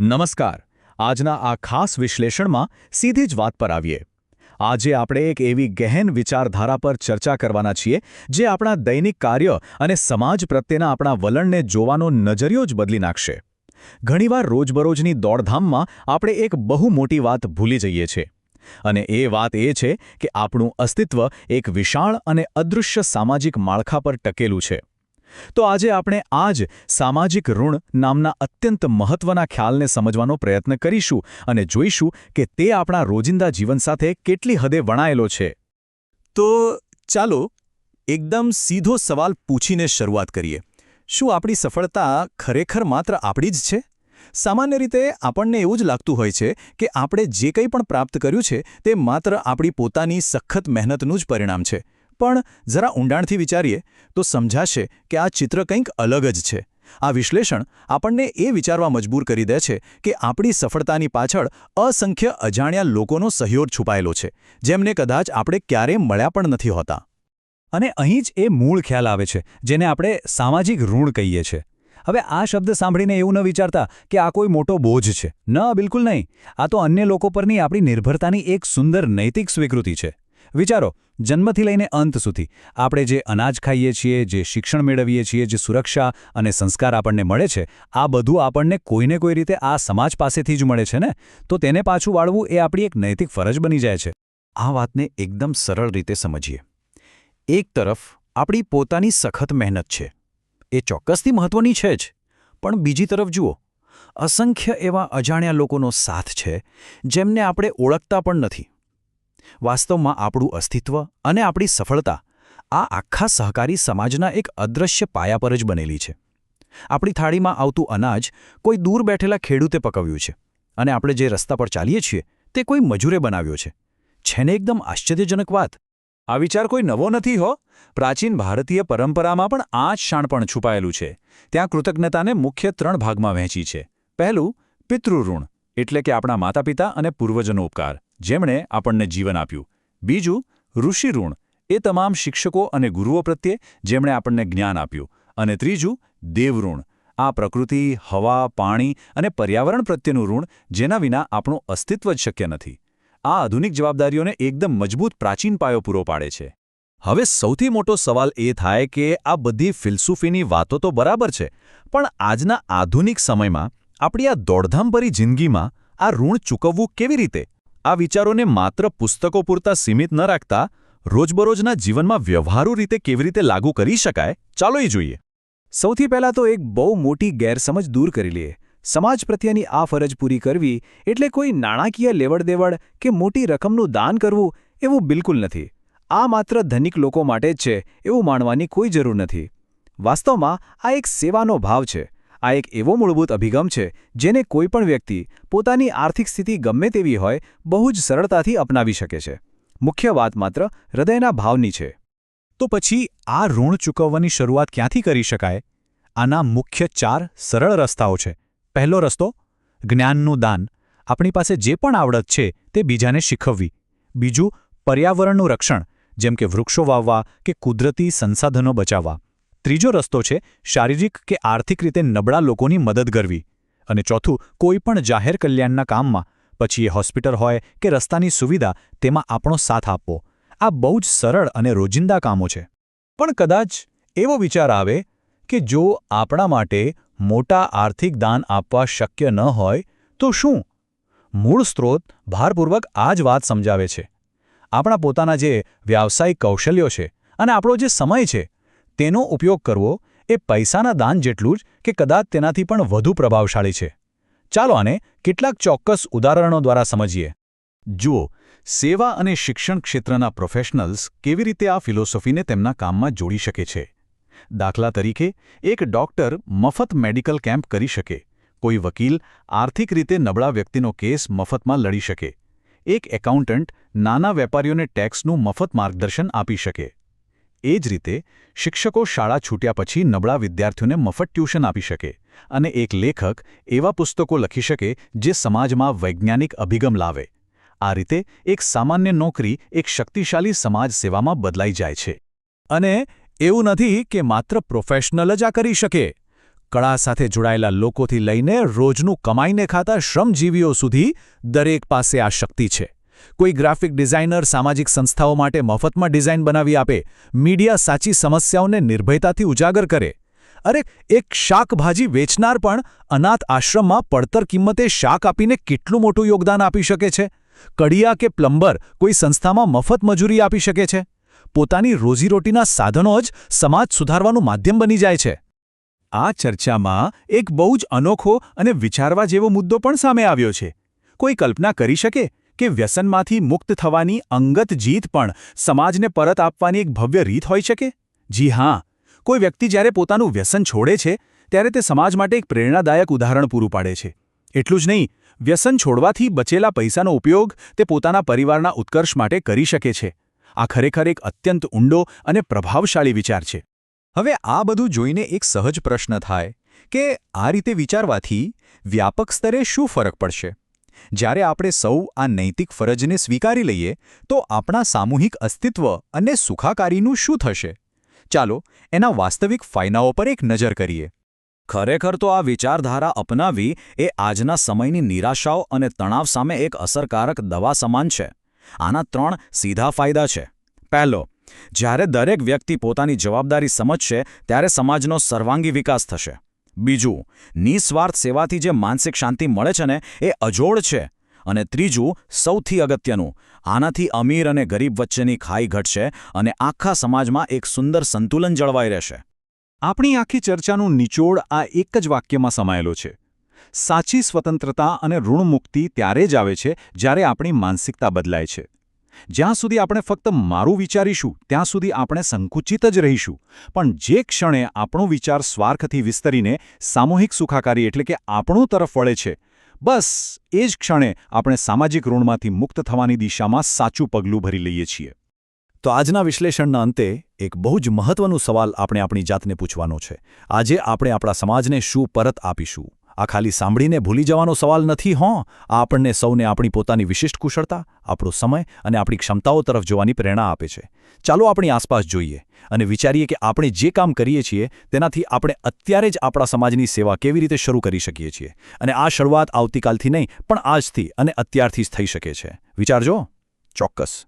નમસ્કાર. આજના આ ખાસ વિશ્લેષણમાં સીધી જ વાત પર આવીએ. આજે આપણે એક એવી ગહેન વિચારધારા પર ચર્ચા કરવાના છીએ જે આપણા દૈનિક કાર્ય અને સમાજ પ્રત્યેના આપણા વલણને જોવાનો નજરિયો જ બદલી નાખશે. ઘણીવાર રોજબરોજની દોડધામમાં આપણે એક બહુ મોટી વાત ભૂલી જઈએ છીએ. અને એ વાત એ છે કે આપણું અસ્તિત્વ એક વિશાળ અને અદૃશ્ય સામાજિક માળખા પર ટકેલું છે. તો આજે આપણે આ જ સામાજિક ઋણ નામના અત્યંત મહત્વના ખ્યાલને સમજવાનો પ્રયત્ન કરીશું અને જોઈશું કે તે આપણા રોજિંદા જીવન સાથે કેટલી હદે વણાયેલો છે. તો ચાલો એકદમ સીધો સવાલ પૂછીને શરૂઆત કરીએ. શું આપણી સફળતા ખરેખર માત્ર આપણી જ છે? સામાન્ય રીતે આપણને એવું જ લાગતું હોય છે કે આપણે જે કંઈ પણ પ્રાપ્ત કર્યું છે તે માત્ર આપણી પોતાની સખત મહેનતનું જ પરિણામ છે. પણ જરા ઊંડાણથી વિચારીએ તો સમજાશે કે આ ચિત્ર કંઈક અલગ જ છે. આ વિશ્લેષણ આપણને એ વિચારવા મજબૂર કરી દે છે કે આપણી સફળતાની પાછળ અસંખ્ય અજાણ્યા લોકોનો સહયોગ છુપાયેલો છે, જેમને કદાચ આપણે ક્યારેય મળ્યા પણ નથી હોતા. અને અહીં જ એ મૂળ ખ્યાલ આવે છે જેને આપણે સામાજિક ઋણ કહીએ છીએ. હવે આ શબ્દ સાંભળીને એવું ન વિચારતા કે આ કોઈ મોટો બોજ છે. ન, બિલકુલ નહીં. આ તો અન્ય લોકો પરની આપણી નિર્ભરતાની એક સુંદર નૈતિક સ્વીકૃતિ છે. વિચારો, જન્મથી લઈને અંત સુધી આપણે જે અનાજ ખાઈએ છીએ, જે શિક્ષણ મેળવીએ છીએ, જે સુરક્ષા અને સંસ્કાર આપણને મળે છે, આ બધું આપણને કોઈને કોઈ રીતે આ સમાજ પાસેથી જ મળે છે ને. તો તેને પાછું વાળવું એ આપણી એક નૈતિક ફરજ બની જાય છે. આ વાતને એકદમ સરળ રીતે સમજીએ. એક તરફ આપણી પોતાની સખત મહેનત છે, એ ચોક્કસથી મહત્વની છે જ. પણ બીજી તરફ જુઓ, અસંખ્ય એવા અજાણ્યા લોકોનો સાથ છે જેમને આપણે ઓળખતા પણ નથી. વાસ્તવમાં આપણું અસ્તિત્વ અને આપણી સફળતા આ આખા સહકારી સમાજના એક અદૃશ્ય પાયા પર જ બનેલી છે. આપણી થાળીમાં આવતું અનાજ કોઈ દૂર બેઠેલા ખેડૂતે પકવ્યું છે અને આપણે જે રસ્તા પર ચાલીએ છીએ તે કોઈ મજૂરે બનાવ્યો છે. છે ને એકદમ આશ્ચર્યજનક વાત? આ વિચાર કોઈ નવો નથી હો. પ્રાચીન ભારતીય પરંપરામાં પણ આ જ શાણપણ છુપાયેલું છે. ત્યાં કૃતજ્ઞતાને મુખ્ય 3 ભાગમાં વહેંચી છે. પહેલું, પિતૃઋણ, એટલે કે આપણા માતાપિતા અને પૂર્વજોનો ઉપકાર, જેમણે આપણને જીવન આપ્યું. બીજું, ઋષિ ઋણ, એ તમામ શિક્ષકો અને ગુરુઓ પ્રત્યે જેમણે આપણને જ્ઞાન આપ્યું. અને ત્રીજું, દેવઋણ, આ પ્રકૃતિ, હવા, પાણી અને પર્યાવરણ પ્રત્યેનું ઋણ જેના વિના આપણું અસ્તિત્વ જ શક્ય નથી. આ આધુનિક જવાબદારીઓને એકદમ મજબૂત પ્રાચીન પાયો પૂરો પાડે છે. હવે સૌથી મોટો સવાલ એ થાય કે આ બધી ફિલસૂફીની વાતો તો બરાબર છે, પણ આજના આધુનિક સમયમાં આપણી આ દોડધામભરી જિંદગીમાં આ ઋણ ચૂકવવું કેવી રીતે? આ વિચારોને માત્ર પુસ્તકો પૂરતા સીમિત ન રાખતા રોજબરોજના જીવનમાં વ્યવહારુ રીતે કેવી રીતે લાગુ કરી શકાય, ચાલો એ જોઈએ. સૌથી પહેલાં તો એક બહુ મોટી ગેરસમજ દૂર કરી લઈએ. સમાજ પ્રત્યેની આ ફરજ પૂરી કરવી એટલે કોઈ નાણાકીય લેવડ-દેવડ કે મોટી રકમનું દાન કરવું એવું બિલકુલ નથી. આ માત્ર ધનિક લોકો માટે જ છે એવું માનવાની કોઈ જરૂર નથી. વાસ્તવમાં આ એક સેવાનો ભાવ છે. આ એક એવો મૂળભૂત અભિગમ છે જેને કોઈપણ વ્યક્તિ પોતાની આર્થિક સ્થિતિ ગમે તેવી હોય બહુ જ સરળતાથી અપનાવી શકે છે. મુખ્ય વાત માત્ર હૃદયના ભાવની છે. તો પછી આ ઋણ ચૂકવવાની શરૂઆત ક્યાંથી કરી શકાય? આના મુખ્ય 4 સરળ રસ્તાઓ છે. પહેલો રસ્તો, જ્ઞાનનું દાન. આપણી પાસે જે પણ આવડત છે તે બીજાને શીખવવી. બીજું, પર્યાવરણનું રક્ષણ, જેમ કે વૃક્ષો વાવવા કે કુદરતી સંસાધનો બચાવવા. ત્રીજો રસ્તો છે શારીરિક કે આર્થિક રીતે નબળા લોકોની મદદ કરવી. અને ચોથું, કોઈ પણ જાહેર કલ્યાણના કામમાં, પછી એ હોસ્પિટલ હોય કે રસ્તાની સુવિધા, તેમાં આપણો સાથ આપવો. આ બહુ જ સરળ અને રોજિંદા કામો છે. પણ કદાચ એવો વિચાર આવે કે જો આપણા માટે મોટા આર્થિક દાન આપવા શક્ય ન હોય તો શું? મૂળ સ્ત્રોત ભારપૂર્વક આ જ વાત સમજાવે છે. આપણા પોતાના જે વ્યાવસાયિક કૌશલ્યો છે અને આપણો જે સમય છે તેનો ઉપયોગ કરવો એ પૈસાના દાન જેટલું જ કે કદાચ તેનાથી પણ વધુ પ્રભાવશાળી છે. ચાલો આને કેટલાક ચોક્કસ ઉદાહરણો દ્વારા સમજીએ. જુઓ, સેવા અને શિક્ષણ ક્ષેત્રના પ્રોફેશનલ્સ કેવી રીતે આ ફિલોસોફીને તેમના કામમાં જોડી શકે છે. દાખલા તરીકે, એક ડૉક્ટર મફત મેડિકલ કેમ્પ કરી શકે. કોઈ વકીલ આર્થિક રીતે નબળા વ્યક્તિનો કેસ મફતમાં લડી શકે. એક એકાઉન્ટન્ટ નાના વેપારીઓને ટેક્સનું મફત માર્ગદર્શન આપી શકે. એ જ રીતે શિક્ષકો શાળા છૂટ્યા પછી નબળા વિદ્યાર્થીઓને મફત ટ્યુશન આપી શકે. અને એક લેખક એવા પુસ્તકો લખી શકે જે સમાજમાં વૈજ્ઞાનિક અભિગમ લાવે. આ રીતે એક સામાન્ય નોકરી એક શક્તિશાળી સમાજ સેવામાં બદલાઈ જાય છે. અને એવું નથી કે માત્ર પ્રોફેશનલ જ આ કરી શકે. કળા સાથે જોડાયેલા લોકોથી લઈને રોજનું કમાઈને ખાતા શ્રમજીવીઓ સુધી દરેક પાસે આ શક્તિ છે. કોઈ ગ્રાફિક ડિઝાઇનર સામાજિક સંસ્થાઓ માટે મફતમાં ડિઝાઇન બનાવી આપે, મીડિયા સાચી સમસ્યાઓને નિર્ભયતાથી ઉજાગર કરે. અરે, એક શાકભાજી વેચનાર પણ અનાથ આશ્રમમાં પડતર કિંમતે શાક આપીને કેટલું મોટું યોગદાન આપી શકે છે. કડિયા કે પ્લમ્બર કોઈ સંસ્થામાં મફત મજૂરી આપી શકે છે. પોતાની રોજીરોટીના સાધનો જ સમાજ સુધારવાનું માધ્યમ બની જાય છે. આ ચર્ચામાં એક બહુ જ અનોખો અને વિચારવા જેવો મુદ્દો પણ સામે આવ્યો છે. કોઈ કલ્પના કરી શકે કે વ્યસનમાંથી મુક્ત થવાની અંગત જીત પણ સમાજને પરત આપવાની એક ભવ્ય રીત હોઈ શકે? જી હા, કોઈ વ્યક્તિ જ્યારે પોતાનું વ્યસન છોડે છે ત્યારે તે સમાજ માટે એક પ્રેરણાદાયક ઉદાહરણ પૂરું પાડે છે. એટલું જ નહીં, વ્યસન છોડવાથી બચેલા પૈસાનો ઉપયોગ તે પોતાના પરિવારના ઉત્કર્ષ માટે કરી શકે છે. આ ખરેખર એક અત્યંત ઊંડો અને પ્રભાવશાળી વિચાર છે. હવે આ બધું જોઈને એક સહજ પ્રશ્ન થાય કે આ રીતે વિચારવાથી વ્યાપક સ્તરે શું ફરક પડશે? જ્યારે આપણે સૌ આ નૈતિક ફરજને સ્વીકારી લઈએ તો આપણા સામૂહિક અસ્તિત્વ અને સુખાકારીનું શું થશે? ચાલો એના વાસ્તવિક ફાયદાઓ પર એક નજર કરીએ. ખરેખર તો આ વિચારધારા અપનાવી એ આજના સમયની નિરાશાઓ અને તણાવ સામે એક અસરકારક દવા સમાન છે. આના 3 સીધા ફાયદા છે. પહેલો, જ્યારે દરેક વ્યક્તિ પોતાની જવાબદારી સમજશે ત્યારે સમાજનો સર્વાંગી વિકાસ થશે. બીજું, નિસ્વાર્થ સેવાથી જે માનસિક શાંતિ મળે છે ને એ અજોડ છે. અને ત્રીજું, સૌથી અગત્યનું, આનાથી અમીર અને ગરીબ વચ્ચેની ખાઈ ઘટશે અને આખા સમાજમાં એક સુંદર સંતુલન જળવાઈ રહેશે. આપણી આખી ચર્ચાનું નિચોડ આ એક જ વાક્યમાં સમાયેલો છે. સાચી સ્વતંત્રતા અને ઋણમુક્તિ ત્યારે જ આવે છે જ્યારે આપણી માનસિકતા બદલાય છે. જ્યાં સુધી આપણે ફક્ત મારું વિચારીશું ત્યાં સુધી આપણે સંકુચિત જ રહીશું. પણ જે ક્ષણે આપણો વિચાર સ્વાર્થથી વિસ્તરીને સામૂહિક સુખાકારી એટલે કે આપણું તરફ વળે છે, બસ એ જ ક્ષણે આપણે સામાજિક ઋણમાંથી મુક્ત થવાની દિશામાં સાચું પગલું ભરી લઈએ છીએ. તો આજના વિશ્લેષણના અંતે એક બહુ જ મહત્વનો સવાલ આપણે આપણી જાતને પૂછવાનો છે. આજે આપણે આપણા સમાજને શું પરત આપીશું? આ ખાલી સાંભળીને ભૂલી જવાનો સવાલ નથી. આ આપણને સૌને આપણી પોતાની વિશિષ્ટ કુશળતા, આપણો સમય અને આપણી ક્ષમતાઓ તરફ જોવાની પ્રેરણા આપે છે. ચાલો આપણી આસપાસ જોઈએ અને વિચારીએ કે આપણે જે કામ કરીએ છીએ તેનાથી આપણે અત્યારે જ આપણા સમાજની સેવા કેવી રીતે શરૂ કરી શકીએ છીએ. અને આ શરૂઆત આવતીકાલથી નહીં પણ આજથી અને અત્યારથી જ થઈ શકે છે. વિચારજો. ચોક્કસ.